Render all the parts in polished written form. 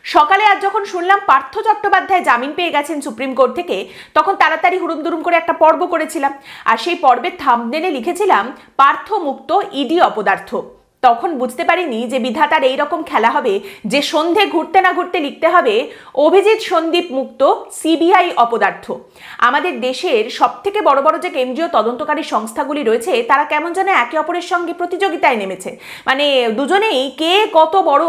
সকালে আজ যখন শুনলাম পার্থ চট্টোপাধ্যায় জামিন পেয়ে গেছেন সুপ্রিম কোর্ট থেকে, তখন তাড়াতাড়ি হুড়ুম করে একটা পর্ব করেছিলাম, আর সেই পর্বের থাম্বনেলে লিখেছিলাম পার্থ মুক্ত ইডি অপদার্থ। তখন বুঝতে পারিনি যে বিধাতার এইরকম খেলা হবে যে সন্ধে ঘুরতে না ঘুরতে লিখতে হবে অভিজিৎ সন্দীপ মুক্ত সিবিআই অপদার্থ। আমাদের দেশের সব থেকে বড় বড় যে কেন্দ্রীয় তদন্তকারী সংস্থাগুলি রয়েছে তারা কেমন যেন একে অপরের সঙ্গে প্রতিযোগিতায় নেমেছে, মানে দুজনেই কে কত বড়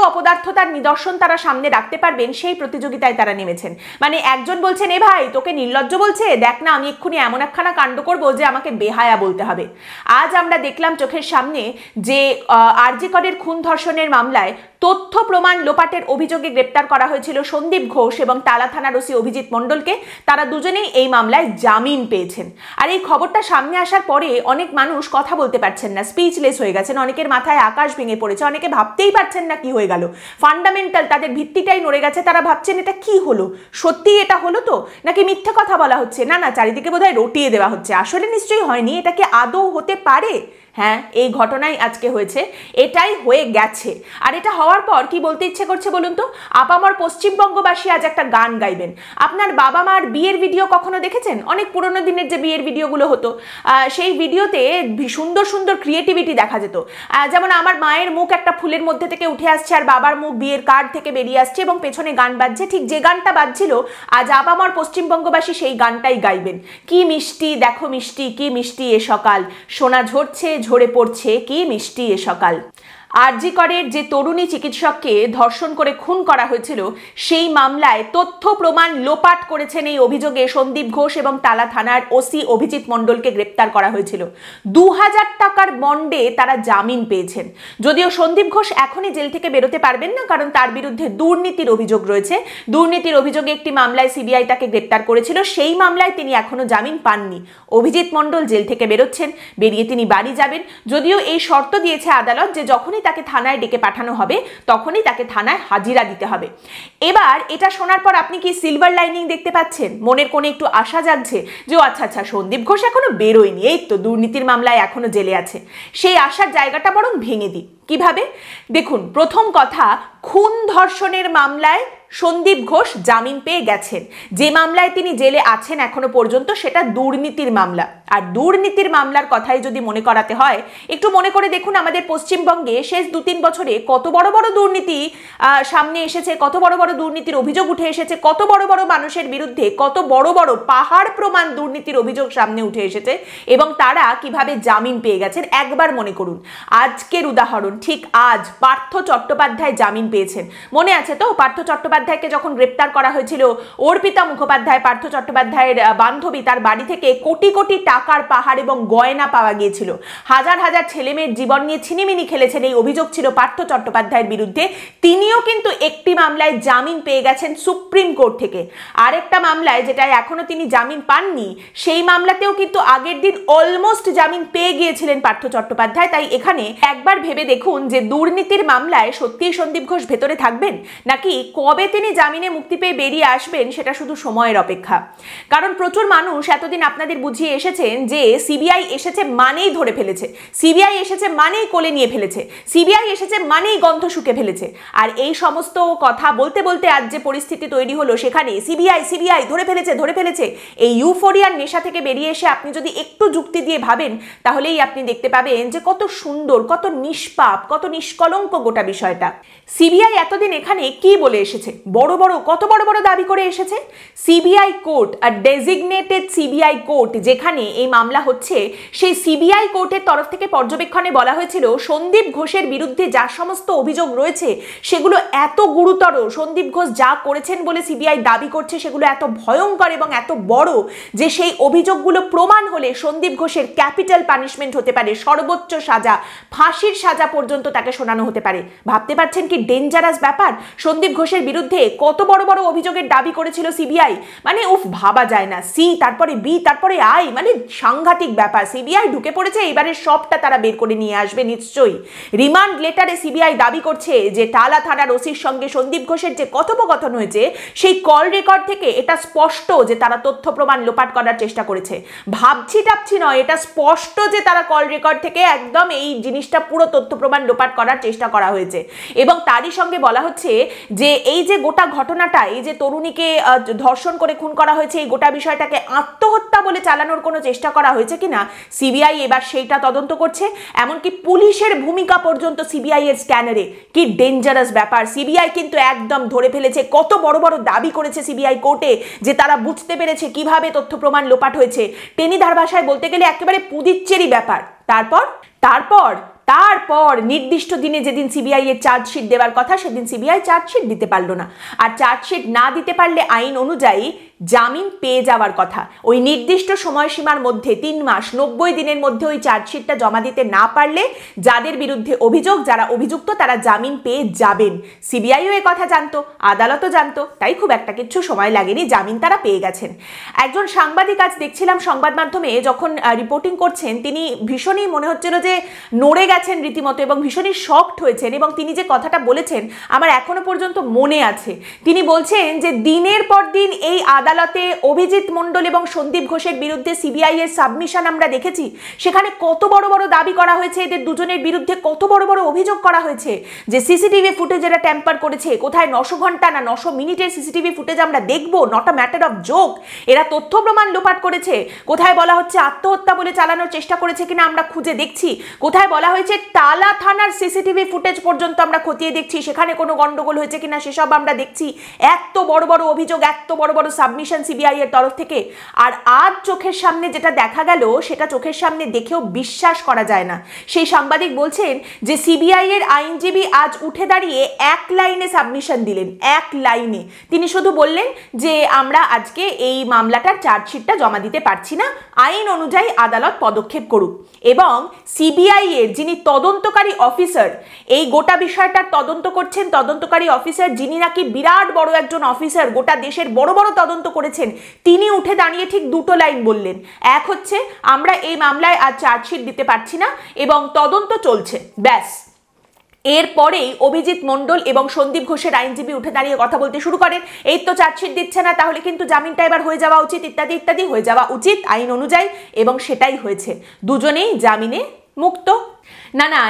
অপদার্থতার নিদর্শন তারা সামনে রাখতে পারবেন সেই প্রতিযোগিতায় তারা নেমেছেন। মানে একজন বলছেন এ ভাই তোকে নির্লজ্জ বলছে, দেখ না আমি এক্ষুনি এমন একখানা কাণ্ড করবো যে আমাকে বেহায়া বলতে হবে। আজ আমরা দেখলাম চোখের সামনে যে আরজি করের খুন ধর্ষণের মামলায় তথ্য প্রমাণ লোপাটের অভিযোগে গ্রেপ্তার করা হয়েছিল সন্দীপ ঘোষ এবং টালা থানার ওসি অভিজিৎ মণ্ডলকে। তারা দুজনেই এই মামলায় জামিন পেয়েছেন। আর এই খবরটা সামনে আসার পরে অনেক মানুষ কথা বলতে পারছেন না, স্পিচলেস হয়ে গেছেন, অনেকের মাথায় আকাশ ভেঙে পড়েছে, অনেকে ভাবতেই পারছেন না কি হয়ে গেল। ফান্ডামেন্টাল তাদের ভিত্তিটাই নড়ে গেছে, তারা ভাবছেন এটা কি হলো, সত্যি এটা হলো তো নাকি মিথ্যা কথা বলা হচ্ছে, না চারিদিকে বোধহয় রটিয়ে দেওয়া হচ্ছে, আসলে নিশ্চয়ই হয়নি, এটা কি আদৌ হতে পারে? হ্যাঁ, এই ঘটনাই আজকে হয়েছে, এটাই হয়ে গেছে। আর এটা হওয়ার পর কি বলতে ইচ্ছে করছে বলুন তো, আপামর পশ্চিমবঙ্গবাসী আজ একটা গান গাইবেন। আপনার বাবা মার বিয়ের ভিডিও কখনো দেখেছেন? অনেক পুরোনো দিনের যে বিয়ের ভিডিওগুলো হতো, সেই ভিডিওতে সুন্দর সুন্দর ক্রিয়েটিভিটি দেখা যেত। যেমন আমার মায়ের মুখ একটা ফুলের মধ্যে থেকে উঠে আসছে আর বাবার মুখ বিয়ের কার্ড থেকে বেরিয়ে আসছে এবং পেছনে গান বাজছে, ঠিক যে গানটা বাজছিল আজ আপামর পশ্চিমবঙ্গবাসী সেই গানটাই গাইবেন। কি মিষ্টি দেখো মিষ্টি, কি মিষ্টি এ সকাল, সোনা ঝরছে ঝরে পড়ছে, কি মিষ্টি এ সকাল। আরজি করের যে তরুণী চিকিৎসককে ধর্ষণ করে খুন করা হয়েছিল সেই মামলায় তথ্য প্রমাণ লোপাট করেছেন এই অভিযোগে সন্দীপ ঘোষ এবং টালা থানার ওসি অভিজিৎ মণ্ডলকে গ্রেপ্তার করা হয়েছিল। 2000 টাকার বন্ডে তারা জামিন পেয়েছেন। যদিও সন্দীপ ঘোষ এখনই জেল থেকে বেরোতে পারবেন না, কারণ তার বিরুদ্ধে দুর্নীতির অভিযোগ রয়েছে। দুর্নীতির অভিযোগে একটি মামলায় সিবিআই তাকে গ্রেপ্তার করেছিল, সেই মামলায় তিনি এখনো জামিন পাননি। অভিজিৎ মণ্ডল জেল থেকে বেরোচ্ছেন, বেরিয়ে তিনি বাড়ি যাবেন। যদিও এই শর্ত দিয়েছে আদালত যে যখনই তাকে থানায় ডেকে পাঠানো হবে তখনই তাকে থানায় হাজিরা দিতে হবে। এবার এটা শোনার পর আপনি কি সিলভার লাইনিং দেখতে পাচ্ছেন? মনের কোণে একটু আশা জাগছে যে আচ্ছা সন্দীপ ঘোষ এখনো বেরোয়নি, এই তো দুর্নীতির মামলায় এখনো জেলে আছে। সেই আশার জায়গাটা বরং ভেঙে দিই। কিভাবে? দেখুন, প্রথম কথা, খুন ধর্ষণের মামলায় সন্দীপ ঘোষ জামিন পেয়ে গেছেন। যে মামলায় তিনি জেলে আছেন এখনো পর্যন্ত সেটা দুর্নীতির মামলা। আর দুর্নীতির মামলার কথাই যদি মনে করাতে হয়, একটু মনে করে দেখুন আমাদের পশ্চিমবঙ্গে শেষ 2-3 বছরে কত বড় বড় দুর্নীতি সামনে এসেছে, কত বড় বড় দুর্নীতির অভিযোগ উঠে এসেছে, কত বড় বড় মানুষের বিরুদ্ধে কত বড় বড় পাহাড় প্রমাণ দুর্নীতির অভিযোগ সামনে উঠে এসেছে এবং তারা কিভাবে জামিন পেয়ে গেছেন। একবার মনে করুন, আজকের উদাহরণ, ঠিক আজ পার্থ চট্টোপাধ্যায় জামিন পেয়েছেন। মনে আছে তো পার্থ চট্টোপাধ্যায়কে যখন গ্রেপ্তার করা হয়েছিল, অর্পিতা মুখোপাধ্যায় পার্থ চট্টোপাধ্যায়ের বান্ধবী, তার বাড়ি থেকে কোটি কোটি টাকার পাহাড় এবং গয়না পাওয়া গিয়েছিল। হাজার হাজার ছেলেমেয়ের জীবন নিয়ে ছিনিমিনি খেলেছেন, এই অভিযোগ ছিল পার্থ চট্টোপাধ্যায়ের বিরুদ্ধে। তিনিও কিন্তু একটি মামলায় জামিন পেয়ে গেছেন সুপ্রিম কোর্ট থেকে। আরেকটা মামলায় যেটায় এখনো তিনি জামিন পাননি, সেই মামলাতেও কিন্তু আগের দিন অলমোস্ট জামিন পেয়ে গিয়েছিলেন পার্থ চট্টোপাধ্যায়। তাই এখানে একবার ভেবে দেখুন যে দুর্নীতির মামলায় সত্যিই সন্দীপ ঘোষ ভেতরে থাকবেন নাকি কবে তিনি জামিনে মুক্তি পেয়ে বেরিয়ে আসবেন সেটা শুধু সময়ের অপেক্ষা। কারণ প্রচুর মানুষ এতদিন আপনাদের বুঝিয়ে এসেছেন যে সিবিআই এসেছে মানেই ধরে ফেলেছে, সিবিআই এসেছে মানেই কোলে নিয়ে ফেলেছে, সিবিআই এসেছে মানেই গন্ধ শুকে ফেলেছে। আর এই সমস্ত কথা বলতে বলতে আজ যে পরিস্থিতি তৈরি হলো, সেখানে সিবিআই ধরে ফেলেছে, এই ইউফোরিয়ার নেশা থেকে বেরিয়ে এসে আপনি যদি একটু যুক্তি দিয়ে ভাবেন তাহলেই আপনি দেখতে পাবেন যে কত সুন্দর, কত নিষ্পাপ, কত নিষ্কলঙ্ক গোটা বিষয়টা। সিবিআই এতদিন এখানে কি বলে এসেছে? কত বড় বড় দাবি করে এসেছে। সিবিআই কোর্ট, আর ডেজিগনেটেড সিবিআই কোর্ট যেখানে এই মামলা হচ্ছে, সেই সিবিআই কোর্টের তরফ থেকে পর্যবেক্ষণে বলা হয়েছিল সন্দীপ ঘোষের বিরুদ্ধে যা সমস্ত অভিযোগ রয়েছে সেগুলো এত গুরুতর, সন্দীপ ঘোষ যা করেছেন বলে সিবিআই দাবি করছে সেগুলো এত ভয়ঙ্কর এবং এত বড় যে সেই অভিযোগগুলো প্রমাণ হলে সন্দীপ ঘোষের ক্যাপিটাল পানিশমেন্ট হতে পারে, সর্বোচ্চ সাজা, ফাঁসির সাজা পর্যন্ত তাকে শোনানো হতে পারে। ভাবতে পারছেন কি ডেঞ্জারাস ব্যাপার? সন্দীপ ঘোষের বিরুদ্ধে কত বড় বড় অভিযোগের দাবি করেছিল সিবিআই, মানে ভাবা যায় না। সি, তারপরে বি, তারপরে আই, মানে সাংঘাতিক ব্যাপার। সিবিআই ঢুকে পড়েছে, এবারে সবটা তারা বের করে নিয়ে আসবে নিশ্চয়ই। রিমান্ড লেটারে সিবিআই দাবি করছে যে টালা থানার ওসির সঙ্গে সন্দীপ ঘোষের যে কথোপকথন হয়েছে সেই কল রেকর্ড থেকে এটা স্পষ্ট যে তারা তথ্য প্রমাণ লোপাট করার চেষ্টা করেছে। ভাবছি টাপছি নয়, এটা স্পষ্ট যে তারা কল রেকর্ড থেকে একদম এই জিনিসটা পুরো তথ্য প্রমাণ লোপাট করার চেষ্টা করা হয়েছে। এবং তারই সঙ্গে বলা হচ্ছে যে এই যে গোটা ঘটনাটা, এই যে তরুণীকে ধর্ষণ করে খুন করা হয়েছে, এই গোটা বিষয়টাকে আত্মহত্যা বলে চালানোর কোনো চেষ্টা করা হয়েছে কিনা সিবিআই এবার সেইটা তদন্ত করছে। এমনকি পুলিশের ভূমিকা পর্যন্ত সিবিআই এর স্ক্যানারে। কি ডেঞ্জারাস ব্যাপার। সিবিআই কিন্তু একদম ধরে ফেলেছে, কত বড় বড় দাবি করেছে সিবিআই কোর্টে যে তারা বুঝতে পেরেছে কিভাবে তথ্য প্রমাণ লোপাট হয়েছে। টেনিদার ভাষায় বলতে গেলে একেবারে পুদিচ্চেরি ব্যাপার। তারপর তারপর তারপর নির্দিষ্ট দিনে যেদিন সিবিআই এর চার্জশিট দেওয়ার কথা সেদিন সিবিআই চার্জশিট দিতে পারলো না। আর চার্জশিট না দিতে পারলে আইন অনুযায়ী জামিন পেয়ে যাওয়ার কথা। ওই নির্দিষ্ট সময়সীমার মধ্যে 3 মাস 90 দিনের মধ্যে ওই চার্জশিটটা জমা দিতে না পারলে যাদের বিরুদ্ধে অভিযোগ, যারা অভিযুক্ত, তারা জামিন পেয়ে যাবেন। সিবিআইও এ কথা জানতো, আদালতও জানতো, তাই খুব একটা কিছু সময় লাগেনি, জামিন তারা পেয়ে গেছেন। একজন সাংবাদিক আজ দেখছিলাম সংবাদ মাধ্যমে যখন রিপোর্টিং করছেন, তিনি ভীষণই মনে হচ্ছিল যে নড়ে গেছেন রীতিমতো এবং ভীষণই শকড হয়েছেন। এবং তিনি যে কথাটা বলেছেন আমার এখনো পর্যন্ত মনে আছে। তিনি বলছেন যে দিনের পর দিন এই আদালতে অভিজিৎ মণ্ডল এবং সন্দীপ ঘোষের বিরুদ্ধে সিবিআই এর সাবমিশন আমরা দেখেছি। সেখানে কত বড় বড় দাবি করা হয়েছে, এদের দুজনের বিরুদ্ধে কত বড় বড় অভিযোগ করা হয়েছে যে সিসিটিভি ফুটেজ এরা ট্যাম্পার করেছে। কোথায় 900 ঘন্টা না 900 মিনিটের সিসিটিভি ফুটেজ আমরা দেখবো, not a matter of joke. এরা তথ্য প্রমাণ লোপাট করেছে। কোথায় বলা হচ্ছে আত্মহত্যা বলে চালানোর চেষ্টা করেছে কিনা আমরা খুঁজে দেখছি। কোথায় বলা হয়েছে টালা থানার সিসিটিভি ফুটেজ পর্যন্ত আমরা খতিয়ে দেখছি, সেখানে কোনো গন্ডগোল হয়েছে কিনা সেসব আমরা দেখছি। এত বড় বড় অভিযোগ, এত বড় বড় সাবমিশন সিবিআই এর তরফ থেকে। আর আজ চোখের সামনে যেটা দেখা গেল সেটা চোখের সামনে দেখেও বিশ্বাস করা যায় না। সেই সাংবাদিক বলছেন যে সিবিআই এর আইনজীবী আজ উঠে দাঁড়িয়ে এক লাইনে সাবমিশন দিলেন, এক লাইনে। তিনি শুধু বললেন যে আমরা আজকে এই মামলাটার চার্জশিটটা জমা দিতে পারছি না, আইন অনুযায়ী আদালত পদক্ষেপ করুক। এবং সিবিআই এর যিনি তদন্তকারী অফিসার, এই গোটা বিষয়টার তদন্ত করছেন, তদন্তকারী অফিসার যিনি নাকি বিরাট বড় একজন অফিসার, গোটা দেশের বড় বড় তদন্ত করেছেন, তিনি উঠে দাঁড়িয়ে ঠিক দুটো লাইন বললেন। এক হচ্ছে আমরা এই মামলায় আজ চার্জশিট দিতে পারছি না এবং তদন্ত চলছে, ব্যাস। এরপরেই অভিজিৎ মণ্ডল এবং সন্দীপ ঘোষের আইনজীবী উঠে দাঁড়িয়ে কথা বলতে শুরু করেন, এই তো চার্জশিট দিচ্ছে না, তাহলে কিন্তু জামিনটা এবার হয়ে যাওয়া উচিত, ইত্যাদি ইত্যাদি, হয়ে যাওয়া উচিত আইন অনুযায়ী। এবং সেটাই হয়েছে, দুজনেই জামিনে মুক্ত। না না,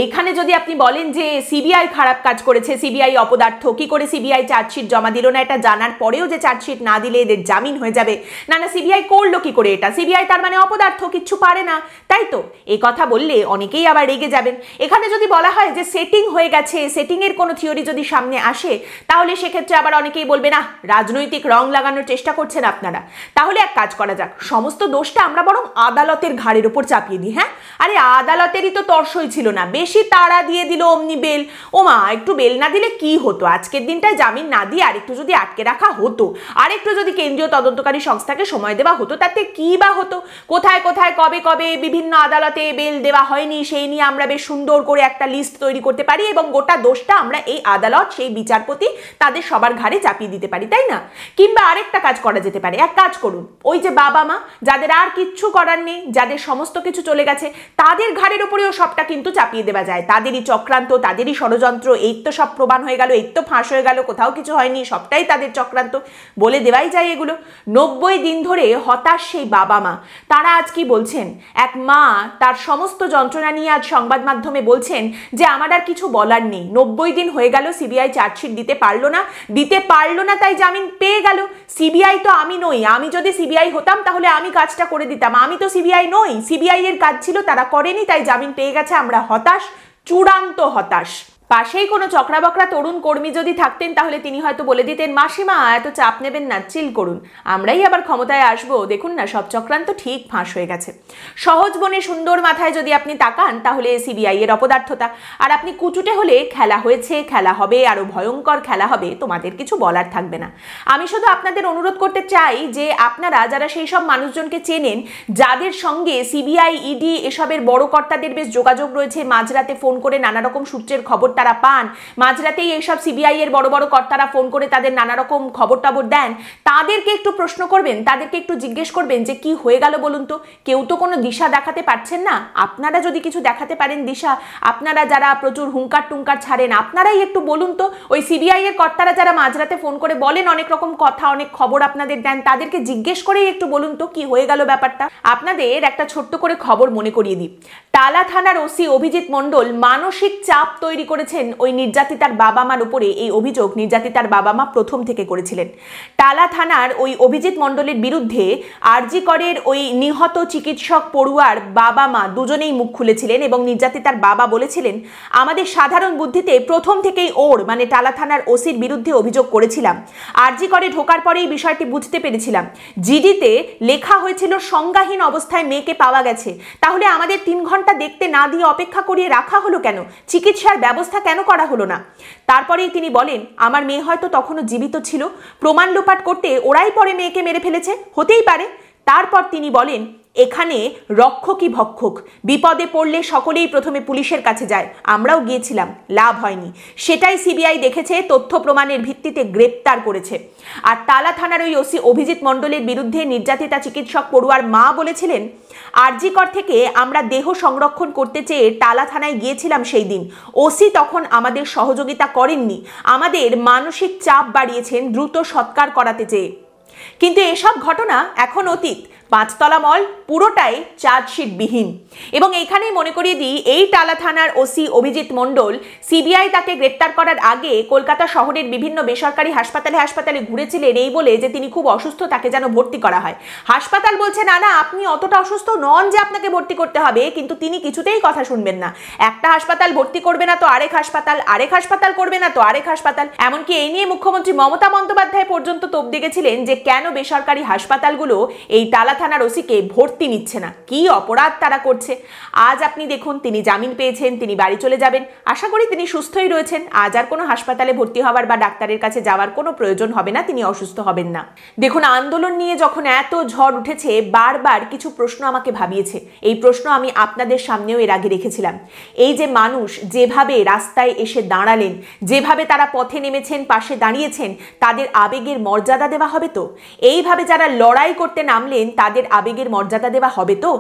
এইখানে যদি আপনি বলেন যে সিবিআই খারাপ কাজ করেছে, সিবিআই অপদার্থ, কি করে সিবিআই চার্জশিট জমা দিল না, এটা জানার পরেও যে চার্জশিট না দিলে এদের জামিন হয়ে যাবে, না না সিবিআই করলো কি করে এটা, সিবিআই তার মানে অপদার্থ, কিচ্ছু পারে না, তাই তো? এই কথা বললে অনেকেই আবার রেগে যাবেন। এখানে যদি বলা হয় যে সেটিং হয়ে গেছে, সেটিং এর কোনো থিওরি যদি সামনে আসে, তাহলে সেক্ষেত্রে আবার অনেকেই বলবে না রাজনৈতিক রং লাগানোর চেষ্টা করছেন আপনারা। তাহলে এক কাজ করা যাক, সমস্ত দোষটা আমরা বরং আদালতের ঘাড়ের উপর চাপিয়ে দিই। হ্যাঁ, আরে আদালতেরই তো তর্সই ছিল না, বেশি তাড়া দিয়ে দিল অমনি বেল। ওমা, একটু বেল না দিলে কি হতো, আজকের দিনটায় জামিন না দিয়ে আরেকটু যদি আটকে রাখা হতো, আরেকটু যদি কেন্দ্রীয় তদন্তকারী সংস্থাকে সময় দেওয়া হতো, তাতে কি বা হতো? কোথায় কোথায় কবে কবে বিভিন্ন আদালতে বেল দেওয়া হয়নি, সেই নিয়ে আমরা বেশ সুন্দর করে একটা লিস্ট তৈরি করতে পারি এবং গোটা দোষটা আমরা এই আদালত, সেই বিচারপতি, তাদের সবার ঘাড়ে চাপিয়ে দিতে পারি, তাই না? কিংবা আরেকটা কাজ করা যেতে পারে, এক কাজ করুন, ওই যে বাবা মা যাদের আর কিচ্ছু করার নেই, যাদের সমস্ত কিছু চলে গেছে, তাদের ঘাড়ের উপরেও সবটা কিন্তু চাপিয়ে দেওয়া যায়। তাদেরই চক্রান্ত, তাদেরই ষড়যন্ত্র, এই তো সব প্রমাণ হয়ে গেল, এই তো ফাঁস হয়ে গেল, কোথাও কিছু হয়নি, সবটাই তাদের চক্রান্ত, বলে দেওয়াই যায় এগুলো। 90 দিন ধরে হতাশ সেই বাবা মা, তারা আজ কি বলছেন? এক মা তার সমস্ত যন্ত্রণা নিয়ে আজ সংবাদ মাধ্যমে বলছেন যে আমার আর কিছু বলার নেই, 90 দিন হয়ে গেল, সিবিআই চার্জশিট দিতে পারলো না, তাই জামিন পেয়ে গেল। সিবিআই তো আমি নই, আমি যদি সিবিআই হতাম তাহলে আমি কাজটা করে দিতাম, আমি তো সিবিআই নই, সিবিআই এর কাজ ছিল, তারা করেনি, তাই জামিন পেয়ে গেছে, আমরা হতাশ, চূড়ান্ত হতাশ। পাশেই কোনো চক্রাবকরা তরুণ কর্মী যদি থাকতেন তাহলে তিনি হয়তো বলে দিতেন, মাসিমা এত চাপ নেবেন না, চিল করুন, আমরাই আবার ক্ষমতায় আসবো, দেখুন না সব চক্রান্ত ঠিক ফাঁস হয়ে গেছে। সহজ বনে সুন্দর মাথায় যদি আপনি তাকান তাহলে সিবিআই এর অপদার্থতা, আর আপনি কুচুটে হলে খেলা হয়েছে, খেলা হবে, আরো ভয়ঙ্কর খেলা হবে, তোমাদের কিছু বলার থাকবে না। আমি শুধু আপনাদের অনুরোধ করতে চাই যে আপনারা যারা সেই সব মানুষজনকে চেনেন যাদের সঙ্গে সিবিআই, ইডি এসবের বড় কর্তাদের বেশ যোগাযোগ রয়েছে, মাঝরাতে ফোন করে নানা রকম সূত্রের খবর তারা পান, মাঝরাতেই এইসব সিবিআই এর বড় বড় কর্তারা ফোন করে তাদের নানা রকম খবর টবর দেন, তাদেরকে একটু প্রশ্ন করবেন, তাদেরকে একটু জিজ্ঞেস করবেন যে কি হয়ে গেল বলুন তো। কেউ তো কোনো দিশা দেখাতে পারছেন না। আপনারা যদি কিছু দেখাতে পারেন দিশা, আপনারা যারা প্রচুর হুঙ্কার টুঙ্কার ছাড়েন, আপনারাই একটু বলুন তো। ওই সিবিআই এর কর্তারা যারা মাঝরাতে ফোন করে বলেন অনেক রকম কথা, অনেক খবর আপনাদের দেন, তাদেরকে জিজ্ঞেস করেই একটু বলুন তো কি হয়ে গেল ব্যাপারটা। আপনাদের একটা ছোট্ট করে খবর মনে করিয়ে দিই। টালা থানার ওসি অভিজিৎ মণ্ডল মানসিক চাপ তৈরি করেছেন ওই নির্যাতিতার বাবা মার উপরে। এই অভিযোগ নির্যাতিতার বাবা মা প্রথম থেকে করেছিলেন। টালা থানার ওই অভিজিৎ মণ্ডলের বিরুদ্ধে আরজি করের ওই নিহত চিকিৎসক পড়ুয়ার বাবা মা দুজনেই মুখ খুলেছিলেন এবং নির্যাতিতার বাবা বলেছিলেন, আমাদের সাধারণ বুদ্ধিতে প্রথম থেকেই ওর মানে টালা থানার ওসির বিরুদ্ধে অভিযোগ করেছিলাম। আরজি করে ঢোকার পরেই বিষয়টি বুঝতে পেরেছিলাম। জিডিতে লেখা হয়েছিল সংজ্ঞাহীন অবস্থায় মেয়েকে পাওয়া গেছে, তাহলে আমাদের 3 ঘন্টা দেখতে না দিয়ে অপেক্ষা করিয়ে রাখা হলো কেন? চিকিৎসার ব্যবস্থা কেন করা হলো না? তারপরেই তিনি বলেন, আমার মেয়ে হয়তো তখনও জীবিত ছিল, প্রমাণ লোপাট করতে ওরাই পরে মেয়েকে মেরে ফেলেছে, হতেই পারে। তারপর তিনি বলেন, এখানে রক্ষকই ভক্ষক, বিপদে পড়লে সকলেই প্রথমে পুলিশের কাছে যায়, আমরাও গিয়েছিলাম, লাভ হয়নি। সেটাই সিবিআই দেখেছে, তথ্য প্রমাণের ভিত্তিতে গ্রেপ্তার করেছে। আর টালা থানার ওই ওসি অভিজিৎ মণ্ডলের বিরুদ্ধে নির্যাতিতা চিকিৎসক পড়ুয়ার মা বলেছিলেন, আরজি কর থেকে আমরা দেহ সংরক্ষণ করতে চেয়ে টালা থানায় গিয়েছিলাম সেই দিন, ওসি তখন আমাদের সহযোগিতা করেননি, আমাদের মানসিক চাপ বাড়িয়েছেন দ্রুত সৎকার করাতে চেয়ে। কিন্তু এসব ঘটনা এখন অতীত। 5 তলা মল পুরোটাই চার্জশিটবিহীন। এবং এইখানেই মনে করিয়ে দিই, এই টালা থানার ওসি অভিজিৎ মণ্ডল সিবিআই তাকে গ্রেপ্তার করার আগে কলকাতা শহরের বিভিন্ন বেসরকারি হাসপাতালে ঘুরেছিলেন এই বলে যে তিনি খুব অসুস্থ, তাকে যেন ভর্তি করা হয়। হাসপাতাল বলছে না না, আপনি অতটা অসুস্থ নন যে আপনাকে ভর্তি করতে হবে, কিন্তু তিনি কিছুতেই কথা শুনবেন না। একটা হাসপাতাল ভর্তি করবে না তো আরেক হাসপাতাল করবে না তো আরেক হাসপাতাল। এমনকি এই নিয়ে মুখ্যমন্ত্রী মমতা বন্দ্যোপাধ্যায় পর্যন্ত তোপ দেখেছিলেন যে কেন বেসরকারি হাসপাতালগুলো এই টালা থানার ওসিকে ভর্তি নিচ্ছে না, কি অপরাধ তারা করছে। আজ আপনি দেখুন তিনি জামিন পেয়েছেন, তিনি বাড়ি চলে যাবেন, আশা করি তিনি সুস্থই রয়েছেন। আজ আর কোনো হাসপাতালে ভর্তি হওয়ার বা ডাক্তারের কাছে যাওয়ার কোনো প্রয়োজন হবে না, তিনি অসুস্থ হবেন না। দেখুন, আন্দোলন নিয়ে যখন এত ঝড় উঠেছে, বারবার কিছু প্রশ্ন আমাকে ভাবিয়েছে। এই প্রশ্ন আমি আপনাদের সামনেও এর আগে রেখেছিলাম। এই যে মানুষ যেভাবে রাস্তায় এসে দাঁড়ালেন, যেভাবে তারা পথে নেমেছেন, পাশে দাঁড়িয়েছেন, তাদের আবেগের মর্যাদা দেওয়া হবে তো? এইভাবে যারা লড়াই করতে নামলেন তাদের আবেগের মর্যাদা দেওয়া হবে তো?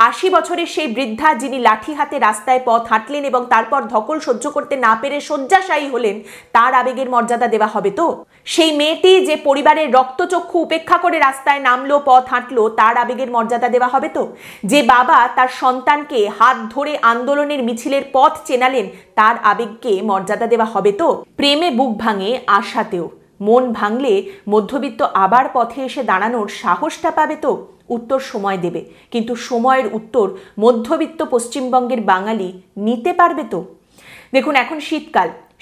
80 বছরের সেই বৃদ্ধা যিনি লাঠি হাতে রাস্তায় পথ হাঁটলেন এবং তারপর ধকল সহ্য করতে না পেরে শয্যাশায়ী হলেন, তার আবেগের মর্যাদা দেওয়া হবে তো? সেই মেয়েটি যে পরিবারের রক্তচক্ষু উপেক্ষা করে রাস্তায় নামলো, পথ হাঁটলো, তার আবেগের মর্যাদা দেওয়া হবে তো? যে বাবা তার সন্তানকে হাত ধরে আন্দোলনের মিছিলের পথ চেনালেন, তার আবেগকে মর্যাদা দেওয়া হবে তো? প্রেমে বুক ভাঙে, আশাতেও মন ভাঙলে মধ্যবিত্ত আবার পথে এসে দাঁড়ানোর সাহসটা পাবে তো? উত্তর সময় দেবে, কিন্তু সময়ের উত্তর মধ্যবিত্ত পশ্চিমবঙ্গের বাঙালি নিতে পারবে তো? দেখুন, এখন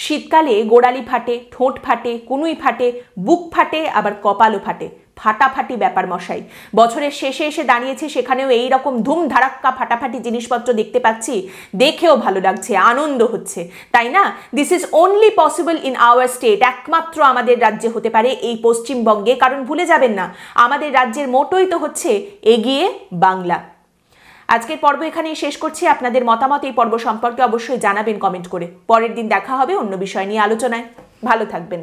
শীতকালে গোড়ালি ফাটে, ঠোঁট ফাটে, কুনুই ফাটে, বুক ফাটে, আবার কপালও ফাটে। ফাটাফাটি ব্যাপার মশাই। বছরের শেষে এসে দাঁড়িয়েছে, সেখানেও এই রকম ধুম ধারাক্কা ফাটাফাটি জিনিসপত্র দেখতে পাচ্ছি, দেখেও ভালো লাগছে, আনন্দ হচ্ছে, তাই না? This is only possible in our state. একমাত্র আমাদের রাজ্যে হতে পারে, এই পশ্চিমবঙ্গে। কারণ ভুলে যাবেন না, আমাদের রাজ্যের মোটোই তো হচ্ছে এগিয়ে বাংলা। আজকের পর্ব এখানেই শেষ করছি। আপনাদের মতামত এই পর্ব সম্পর্কে অবশ্যই জানাবেন কমেন্ট করে। পরের দিন দেখা হবে অন্য বিষয় নিয়ে আলোচনায়। ভালো থাকবেন।